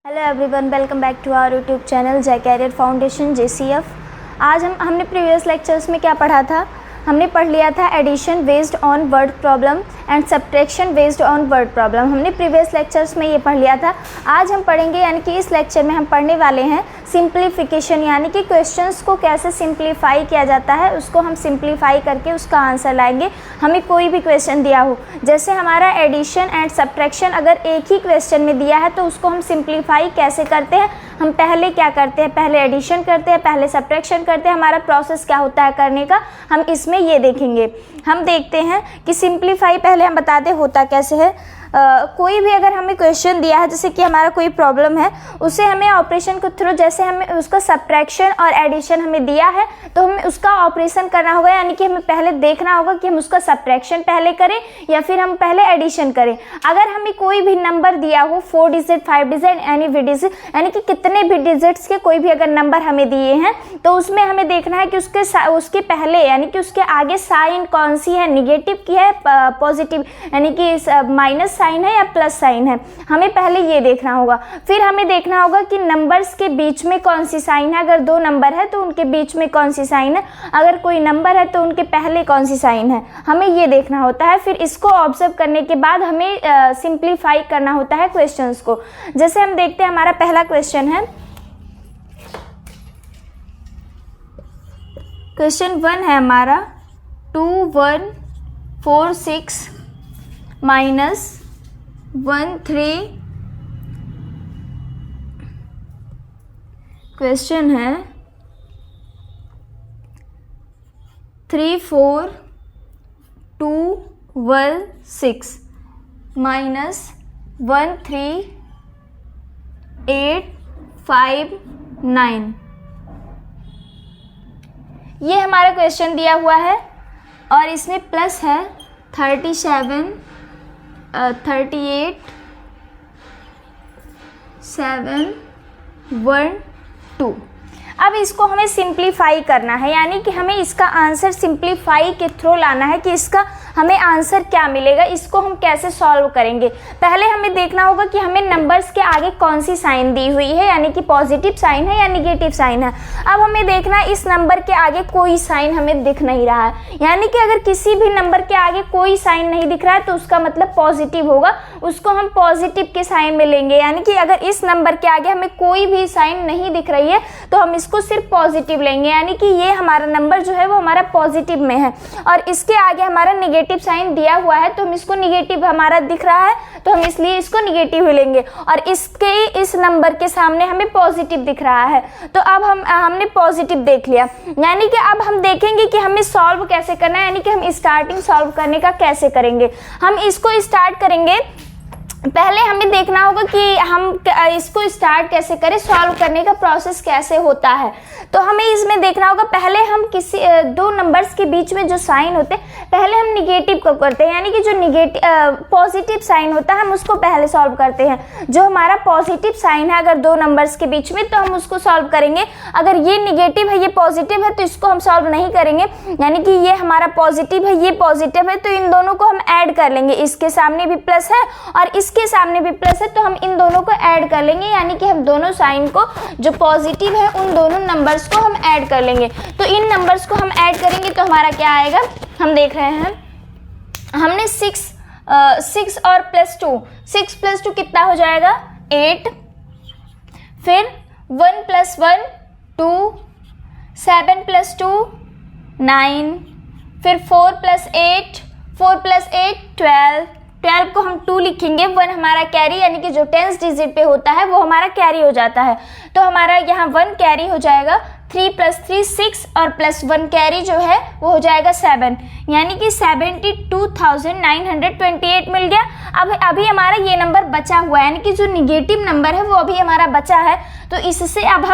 Hello everyone, welcome back to our YouTube channel Jai career foundation JCF। आज हमने previous lectures में क्या पढ़ा था? हमने पढ़ लिया था addition based on word problem and subtraction based on word problem. हमने प्रीवियस लेक्चर्स में ये पढ़ लिया था। आज हम पढ़ेंगे, यानी कि इस लेक्चर में हम पढ़ने वाले हैं सिंप्लीफिकेशन, यानी कि क्वेश्चंस को कैसे सिंप्लीफाई किया जाता है, उसको हम सिंप्लीफाई करके उसका आंसर लाएंगे। हमें कोई भी क्वेश्चन दिया हो, जैसे हमारा एडिशन एंड सब्ट्रैक्शन अगर एक ही क्वेश्चन में दिया है तो उसको हम सिंप्लीफाई कैसे करते हैं। हम पहले क्या करते हैं, पहले एडिशन करते हैं, पहले सब्ट्रैक्शन करते हैं, हमारा प्रोसेस क्या होता है करने का, हम इसमें ये देखेंगे। हम देखते हैं कि सिंप्लीफाई पहले हम बताते होता कैसे है। कोई भी अगर हमें क्वेश्चन दिया है, जैसे कि हमारा कोई प्रॉब्लम है, उसे हमें ऑपरेशन के थ्रू, जैसे हमें उसका सब्ट्रैक्शन और एडिशन हमें दिया है तो हमें उसका ऑपरेशन करना होगा, यानी कि हमें पहले देखना होगा कि हम उसका सब्ट्रैक्शन पहले करें या फिर हम पहले एडिशन करें। अगर हमें कोई भी नंबर दिया हो, 4 डिजिट 5 डिजिट एनी भी डिजिट, यानी कि कितने भी डिजिट्स के कोई भी अगर नंबर हमें दिए हैं तो उसमें हमें देखना है कि उसके पहले, यानी कि उसके आगे साइन कौन सी है, निगेटिव की है, पॉजिटिव यानी कि माइनस साइन है या प्लस साइन है, हमें पहले ये देखना होगा। फिर हमें देखना होगा कि नंबर्स के बीच में कौन सी साइन है, अगर 2 नंबर है तो उनके बीच में कौन सी साइन है, अगर कोई नंबर है तो उनके पहले कौन सी साइन है, हमें ये देखना होता है। फिर इसको ऑब्जर्व करने के बाद हमें सिंप्लीफाई करना होता है क्वेश्चंस को। जैसे हम देखते हैं, हमारा पहला क्वेश्चन है, क्वेश्चन 1 है हमारा 2146 माइनस 13। क्वेश्चन है 34216 माइनस 13859। ये हमारा क्वेश्चन दिया हुआ है और इसमें प्लस है 37 38 712। अब इसको हमें सिंप्लीफाई करना है, यानी कि हमें इसका आंसर सिंप्लीफाई के थ्रू लाना है कि इसका हमें आंसर क्या मिलेगा, इसको हम कैसे सॉल्व करेंगे। पहले हमें देखना होगा कि हमें नंबर्स के आगे कौन सी साइन दी हुई है, यानी कि पॉजिटिव साइन है या निगेटिव साइन है। अब हमें देखना है इस नंबर के आगे कोई साइन हमें दिख नहीं रहा है, यानी कि अगर किसी भी नंबर के आगे कोई साइन नहीं दिख रहा है तो उसका मतलब पॉजिटिव होगा, उसको हम पॉजिटिव के साइन में लेंगे। यानी कि अगर इस नंबर के आगे हमें कोई भी साइन नहीं दिख रही है तो हम इसको सिर्फ पॉजिटिव लेंगे, यानी कि ये हमारा नंबर जो है वो हमारा पॉजिटिव में है और इसके आगे हमारा निगेटिव साइन दिया हुआ है तो हम इसको निगेटिव हमारा दिख रहा है तो हम इसलिए इसको निगेटिव ही लेंगे, और इस नंबर के सामने हमें पॉजिटिव दिख रहा है तो अब हमने पॉजिटिव देख लिया। यानी कि अब हम देखेंगे कि हमें सॉल्व कैसे करना है, यानी कि हम स्टार्टिंग सॉल्व करने का कैसे करेंगे। हम इसको स्टार्ट करेंगे, पहले हमें देखना होगा कि हम इसको स्टार्ट कैसे करें, सॉल्व करने का प्रोसेस कैसे होता है। तो हमें इसमें देखना होगा, पहले हम किसी 2 नंबर्स के बीच में जो साइन होते हैं पहले हम निगेटिव को करते हैं, यानी कि जो पॉजिटिव साइन होता है हम उसको पहले सॉल्व करते हैं। जो हमारा पॉजिटिव साइन है अगर 2 नंबर्स के बीच में तो हम उसको सॉल्व करेंगे। अगर ये निगेटिव है ये पॉजिटिव है तो इसको हम सॉल्व नहीं करेंगे, यानी कि ये हमारा पॉजिटिव है ये पॉजिटिव है तो इन दोनों को हम ऐड कर लेंगे। इसके सामने भी प्लस है और इसके सामने भी प्लस है तो हम इन दोनों को ऐड कर लेंगे, यानी कि हम दोनों साइन को जो पॉजिटिव है उन दोनों नंबर्स को हम ऐड कर लेंगे। तो इन नंबर्स को हम ऐड करेंगे तो हमारा क्या आएगा, हम देख रहे हैं हमने 6 और +2, 6 + 2 कितना हो जाएगा 8, फिर 1 + 1 2, 7 + 2 9, फिर 4 + 8 12 को हम 2 लिखेंगे, 1 हमारा कैरी, यानी कि जो 10 डिजिट पे होता है वो हमारा कैरी हो जाता है तो हमारा यहाँ 1 कैरी हो जाएगा, 3 + 3 6 और +1 कैरी जो है वो हो जाएगा 7, यानी कि 72,928 मिल गया। अब अभी हमारा ये नंबर बचा हुआ है, यानी कि जो निगेटिव नंबर है वो अभी हमारा बचा है। तो इससे अब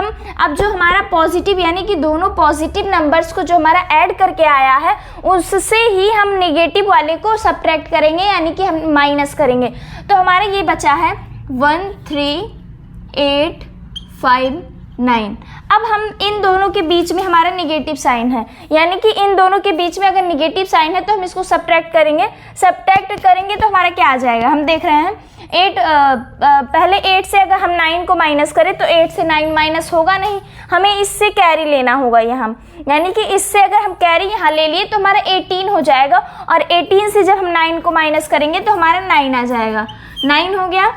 जो हमारा पॉजिटिव, यानी कि दोनों पॉजिटिव नंबर्स को जो हमारा ऐड करके आया है उससे ही हम निगेटिव वाले को सब्ट्रैक्ट करेंगे, यानी कि हम माइनस करेंगे। तो हमारा ये बचा है 1385 9। अब हम इन दोनों के बीच में हमारा निगेटिव साइन है, यानी कि इन दोनों के बीच में अगर निगेटिव साइन है तो हम इसको सब्ट्रैक्ट करेंगे तो हमारा क्या आ जाएगा। हम देख रहे हैं 8 पहले 8 से अगर हम 9 को माइनस करें तो 8 से 9 माइनस होगा नहीं, हमें इससे कैरी लेना होगा यहाँ, यानी कि इससे अगर हम कैरी यहाँ ले लिए तो हमारा 18 हो जाएगा, और 18 से जब हम 9 को माइनस करेंगे तो हमारा 9 आ जाएगा। 9 हो गया।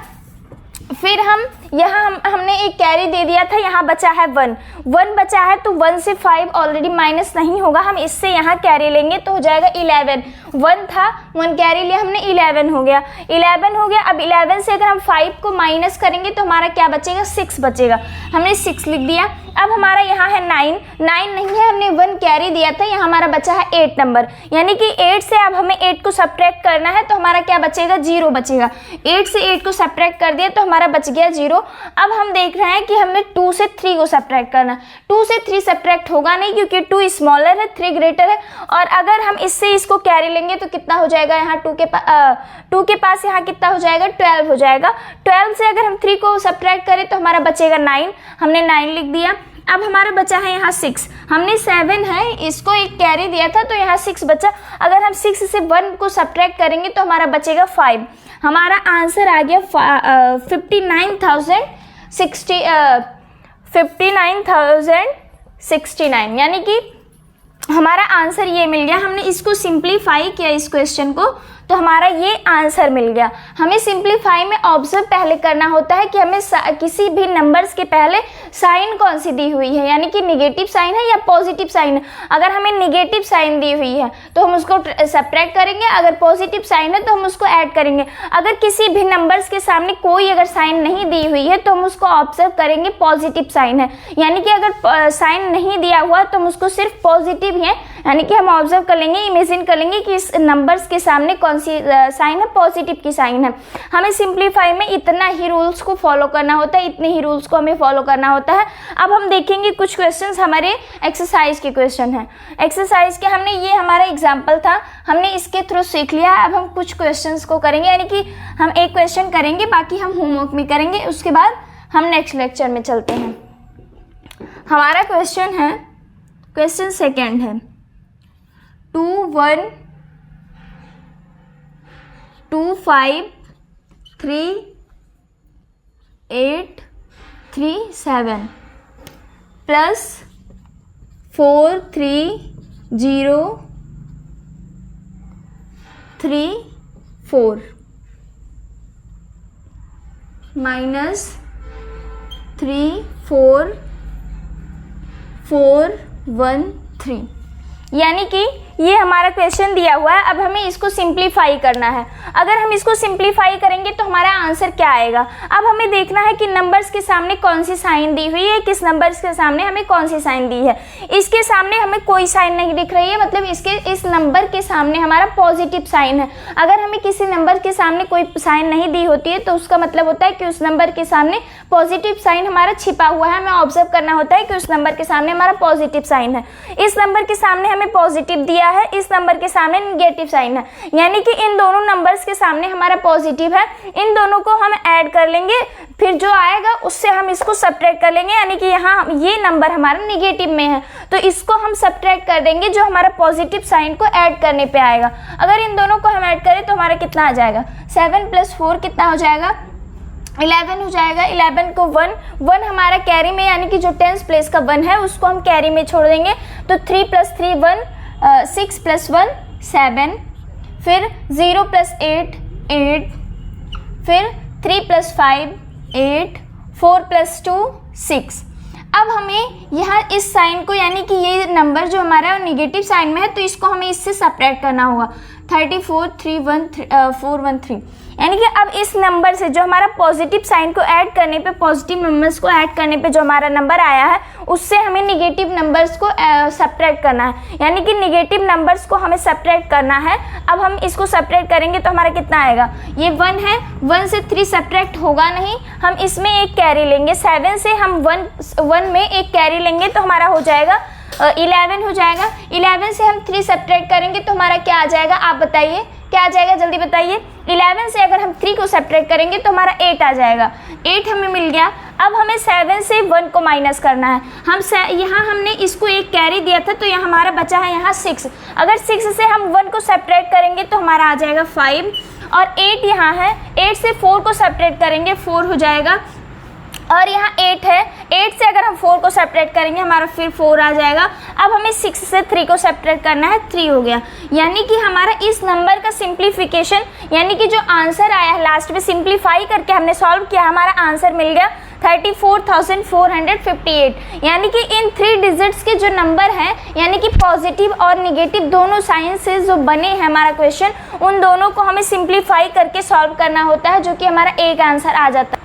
फिर हम यहाँ हमने एक कैरी दे दिया था, यहाँ बचा है 1 बचा है, तो 1 से 5 ऑलरेडी माइनस नहीं होगा, हम इससे यहाँ कैरी लेंगे तो हो जाएगा 11। 1 था, 1 कैरी लिया हमने, 11 हो गया। 11 हो गया। अब 11 से अगर हम 5 को माइनस करेंगे तो हमारा क्या बचेगा, 6 बचेगा। हमने 6 लिख दिया। अब हमारा यहाँ है 9 नहीं है, हमने 1 कैरी दिया था, यहाँ हमारा बचा है 8 नंबर, यानी कि 8 से अब हमें 8 को सब्ट्रैक्ट करना है तो हमारा क्या बचेगा, 0 बचेगा। 8 से 8 को सब्ट्रैक्ट कर दिया तो हमारा बच गया 0। अब हम देख रहे हैं कि हमें 2 से 3 को सब्ट्रैक्ट करना है। 2 से 3 सब्ट्रैक्ट होगा नहीं, क्योंकि 2 स्मॉलर है, 3 ग्रेटर है, और अगर हम इससे इसको कैरी लेंगे तो कितना हो जाएगा, यहाँ 2 के पास यहाँ कितना हो जाएगा, 12 हो जाएगा। 12 से अगर हम 3 को सब्ट्रैक्ट करें तो हमारा बचेगा 9, हमने 9 लिख दिया। अब हमारा बचा है यहाँ 6, हमने 7 है, इसको एक कैरी दिया था तो यहाँ 6 बचा। अगर हम 6 से 1 को सब्ट्रैक्ट करेंगे तो हमारा बचेगा 5। हमारा आंसर आ गया 59,069, यानी कि हमारा आंसर ये मिल गया। हमने इसको सिंप्लीफाई किया इस क्वेश्चन को, तो हमारा ये आंसर मिल गया। हमें सिंप्लीफाई में ऑब्जर्व पहले करना होता है कि हमें किसी भी नंबर्स के पहले साइन कौन सी दी हुई है, यानी कि निगेटिव साइन है या पॉजिटिव साइन है। अगर हमें निगेटिव साइन दी हुई है तो हम उसको सब्ट्रैक्ट करेंगे, अगर पॉजिटिव साइन है तो हम उसको ऐड करेंगे। अगर किसी भी नंबर्स के सामने कोई अगर साइन नहीं दी हुई है तो हम उसको ऑब्जर्व करेंगे पॉजिटिव साइन है, यानी कि अगर साइन नहीं दिया हुआ तो हम उसको सिर्फ पॉजिटिव है, यानी कि हम ऑब्जर्व कर लेंगे, इमेजिन कर लेंगे कि इस नंबर्स के सामने कौन सी साइन है, पॉजिटिव की साइन है। हमें सिंप्लीफाई में इतना ही रूल्स को फॉलो करना होता है, इतने ही रूल्स को हमें फॉलो करना होता है। अब हम देखेंगे कुछ क्वेश्चंस हमारे एक्सरसाइज के क्वेश्चन हैं। एक्सरसाइज के हमने ये हमारा एग्जाम्पल था, हमने इसके थ्रू सीख लिया। अब हम कुछ क्वेश्चंस को करेंगे, यानी कि हम एक क्वेश्चन करेंगे, बाकी हम होमवर्क में करेंगे, उसके बाद हम नेक्स्ट लेक्चर में चलते हैं। हमारा क्वेश्चन है, क्वेश्चन सेकेंड है 2,1,2,5,3,8,3,7 प्लस 4,3,0,3,4 माइनस 3,4,4,1,3, यानी कि ये हमारा क्वेश्चन दिया हुआ है। अब हमें इसको सिंप्लीफाई करना है। अगर हम इसको सिंप्लीफाई करेंगे तो हमारा आंसर क्या आएगा। अब हमें देखना है कि नंबर्स के सामने कौन सी साइन दी हुई है, किस नंबर्स के सामने हमें कौन सी साइन दी है। इसके सामने हमें कोई साइन नहीं दिख रही है, मतलब इस नंबर के सामने हमारा पॉजिटिव साइन है। अगर हमें किसी नंबर के सामने कोई साइन नहीं दी होती है तो उसका मतलब होता है कि उस नंबर के सामने पॉजिटिव साइन हमारा छिपा हुआ है। हमें ऑब्जर्व करना होता है कि उस नंबर के सामने हमारा पॉजिटिव साइन है। इस नंबर के सामने हमें पॉजिटिव दिया है, इस नंबर के सामने नेगेटिव साइन है, यानी कि इन दोनों नंबर्स के सामने हमारा पॉजिटिव है। इन दोनों को हम ऐड कर लेंगे, फिर जो आएगा उससे हम इसको सब्ट्रैक्ट कर लेंगे, यानी कि यहाँ ये नंबर हमारा नेगेटिव में है तो इसको हम सब्ट्रैक्ट कर देंगे जो हमारा पॉजिटिव साइन को ऐड करने पे आएगा। अगर इन दोनों को हम ऐड करें तो हमारा कितना आ जाएगा, 7 + 4 कितना हो जाएगा, 11 हो जाएगा। 11 को 1 हमारा कैरी में, यानी कि जो 10th प्लेस का 1 है उसको हम कैरी में छोड़ देंगे, तो 3 + 3 1, 6 + 1 7, फिर 0 + 8 8, फिर 3 + 5 8, 4 + 2 6। अब हमें यहाँ इस साइन को, यानी कि ये नंबर जो हमारा नेगेटिव साइन में है तो इसको हमें इससे सब्ट्रैक्ट करना होगा। 34,3,1,4,1,3, यानी कि अब इस नंबर से जो हमारा पॉजिटिव साइन को ऐड करने पे, पॉजिटिव नंबर्स को ऐड करने पे जो हमारा नंबर आया है उससे हमें निगेटिव नंबर्स को सब्ट्रैक्ट करना है, यानी कि निगेटिव नंबर्स को हमें सब्ट्रैक्ट करना है। अब हम इसको सब्ट्रैक्ट करेंगे तो हमारा कितना आएगा, ये 1 है, 1 से 3 सब्ट्रैक्ट होगा नहीं, हम इसमें एक कैरी लेंगे। 7 से हम 1 में एक कैरी लेंगे तो हमारा हो जाएगा 11 हो जाएगा। 11 से हम 3 सब्ट्रैक्ट करेंगे तो हमारा क्या आ जाएगा, आप बताइए क्या आ जाएगा, जल्दी बताइए। 11 से अगर हम 3 को सब्ट्रैक्ट करेंगे तो हमारा 8 आ जाएगा। 8 हमें मिल गया। अब हमें 7 से 1 को माइनस करना है। यहाँ हमने इसको एक कैरी दिया था, तो यहाँ हमारा बचा है यहाँ 6। अगर 6 से हम 1 को सब्ट्रैक्ट करेंगे तो हमारा आ जाएगा 5, और 8 यहाँ है, 8 से 4 को सब्ट्रैक्ट करेंगे 4 हो जाएगा, और यहाँ 8 है, 8 से अगर हम 4 को सब्ट्रैक्ट करेंगे हमारा फिर 4 आ जाएगा। अब हमें 6 से 3 को सब्ट्रैक्ट करना है, 3 हो गया। यानी कि हमारा इस नंबर का सिंप्लीफिकेशन, यानी कि जो आंसर आया है लास्ट में सिंप्लीफाई करके हमने सॉल्व किया, हमारा आंसर मिल गया 34,458। यानी कि इन 3 डिजिट्स के जो नंबर हैं, यानी कि पॉजिटिव और निगेटिव दोनों साइन से जो बने हैं हमारा क्वेश्चन, उन दोनों को हमें सिंप्लीफाई करके सॉल्व करना होता है, जो कि हमारा एक आंसर आ जाता है।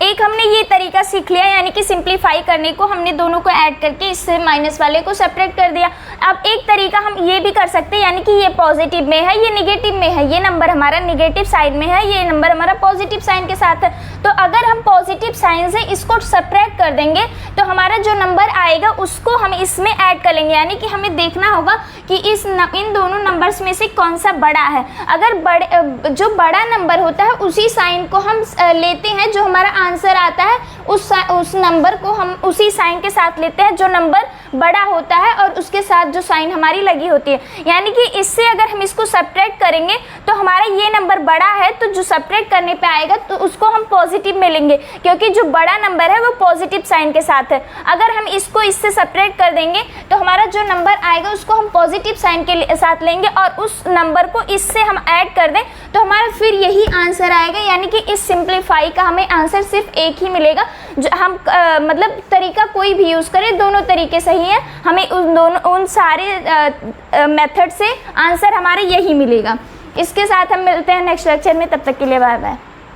एक हमने ये तरीका सीख लिया, यानी कि सिंप्लीफाई करने को हमने दोनों को ऐड करके इससे माइनस वाले को सेपरेट कर दिया। अब एक तरीका हम ये भी कर सकते हैं, यानी कि ये पॉजिटिव में है, ये निगेटिव में है, ये नंबर हमारा निगेटिव साइड में है, ये नंबर हमारा पॉजिटिव साइन के साथ है। तो अगर हम पॉजिटिव साइन से इसको सब्ट्रैक्ट कर देंगे तो हमारा जो नंबर आएगा उसको हम इसमें ऐड कर लेंगे। यानी कि हमें देखना होगा कि इन दोनों नंबर्स में से कौन सा बड़ा है। अगर जो बड़ा नंबर होता है उसी साइन को हम लेते हैं, जो हमारा आंसर आता है उस नंबर को हम उसी साइन के साथ लेते हैं जो नंबर बड़ा होता है और उसके साथ जो साइन हमारी लगी होती है। यानी कि इससे अगर हम इसको सब्ट्रैक्ट करेंगे तो हमारा ये नंबर बड़ा है, तो जो सब्ट्रैक्ट करने पे आएगा तो उसको हम पॉजिटिव में लेंगे, क्योंकि जो बड़ा नंबर है वो पॉजिटिव साइन के साथ है। अगर हम इसको इससे सब्ट्रैक्ट कर देंगे तो हमारा जो नंबर आएगा उसको हम पॉजिटिव साइन के साथ लेंगे और उस नंबर को इससे हम ऐड कर दें तो हमारा फिर यही आंसर आएगा। यानी कि इस सिंप्लीफाई का हमें आंसर सिर्फ एक ही मिलेगा। जो हम मतलब तरीका कोई भी यूज़ करें, दोनों तरीके सही है, हमें उन सारे मेथड से आंसर हमारे यही मिलेगा। इसके साथ हम मिलते हैं नेक्स्ट लेक्चर में, तब तक के लिए बाय बाय।